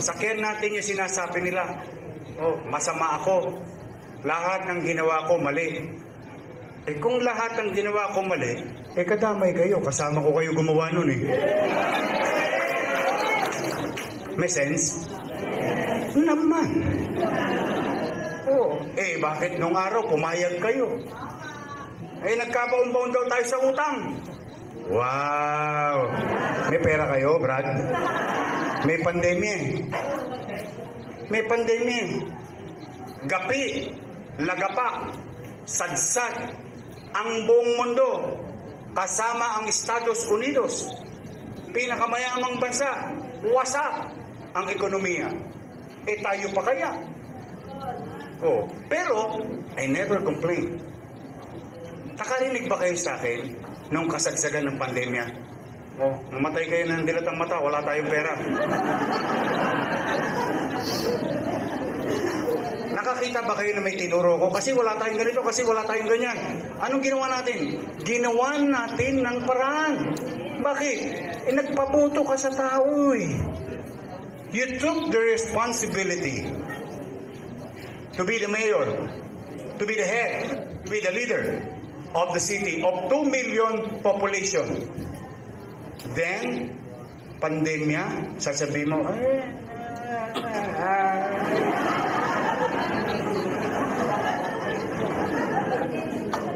Sa care natin yung sinasabi nila. Masama ako. Lahat ng ginawa ko mali. Kung lahat ng ginawa ko mali, kadamay kayo. Kasama ko kayo gumawa nun eh. May sense? Naman. Bakit nung araw pumayag kayo? Nagkabaon-baon daw tayo sa utang. Wow! May pera kayo, Brad? May pandemya. May pandemya. Gapi, lagapak, sadsad, ang buong mundo, kasama ang Estados Unidos, pinakamayamang bansa, wasak ang ekonomiya. Tayo pa kaya? Pero, I never complain. Nakarinig ba kayo sa akin nung kasagsagan ng pandemya? Namatay kayo ng dilatang mata, wala tayong pera. Nakakita ba kayo na may tinuro ko? Kasi wala tayong ganito, kasi wala tayong ganyan. Anong ginawa natin? Ginawa natin ng paraan. Bakit? Nagpabuto ka sa tao eh. You took the responsibility to be the mayor, to be the head, to be the leader of the city of 2 million population. Then, pandemya, sasabihin mo,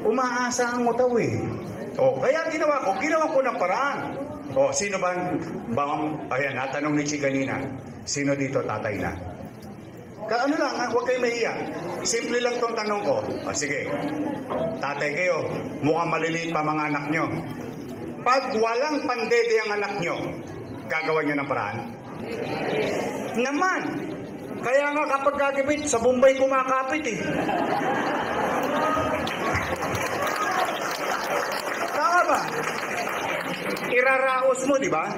umaasa ang mutaw eh. Kaya ginawa ko ng paraan. Sino ayan, natanong ni Chi kanina, sino dito tatay na? Ano lang, huwag kayo mahiya. Simple lang tong tanong ko. Sige, tatay kayo, mukhang maliliit pa mga anak nyo. Pag walang pandede ang anak nyo, gagawa nyo ng paraan? Naman! Kaya nga kapag gagabit, sa Bombay kumakapit eh. Tama ba? Iraraos mo, di ba?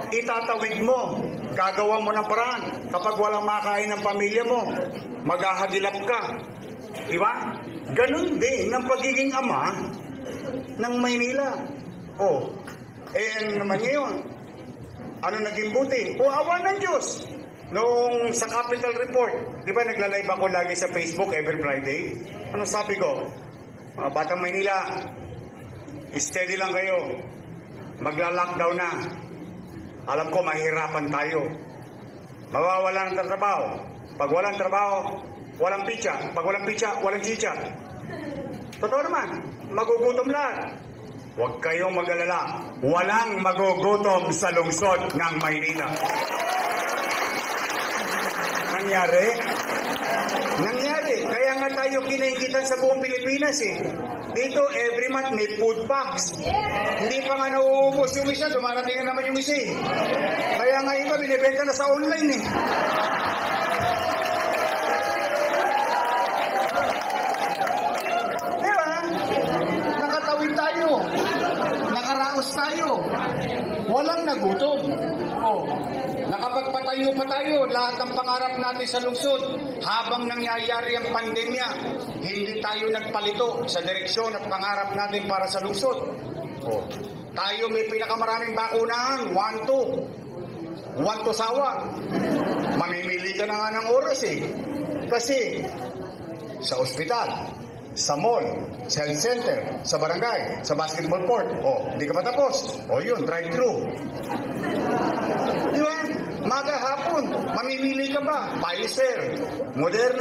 Itatawid mo. Gagawa mo ng paraan. Kapag walang makain ng pamilya mo, maghahagilap ka. Di ba? Ganun din ang pagiging ama ng Maynila. Ano naman ngayon? Ano naging buti? Awa ng Diyos. Noong sa Capital Report, di ba nagla-live ako lagi sa Facebook every Friday? Ano sabi ko? Batang Maynila, steady lang kayo. Magla-lockdown na. Alam ko, mahirapan tayo. Mawawala ng trabaho. Pag walang trabaho, walang pitsa. Pag walang pitsa, walang chicha. Totoo naman, magugutom lahat. Huwag kayong mag-alala. Walang magugutom sa lungsod ng Maynila. Nangyari. Kaya nga tayo kinaingitan sa buong Pilipinas eh. Dito, every month may food packs. Hindi pa nga nauubos yung isa, dumarating na naman yung isa eh. Kaya nga iba, binibenta na sa online eh. Diba? Nakatawid tayo. Nakaraos tayo. Walang nagutom. Nakapagpatayo pa tayo lahat ng pangarap natin sa lungsod. Habang nangyayari ang pandemya, hindi tayo nagpalito sa direksyon at pangarap natin para sa lungsod. Tayo may pinakamaraming bakunahan, 1 to sawa. Mamimili ka na nga ng oras eh. Kasi sa ospital, sa mall, sa health center, sa barangay, sa basketball court, hindi ka pa tapos. Yun, drive-thru. Di ba? Maga hapon, mamimili ka ba? Pfizer, Moderna.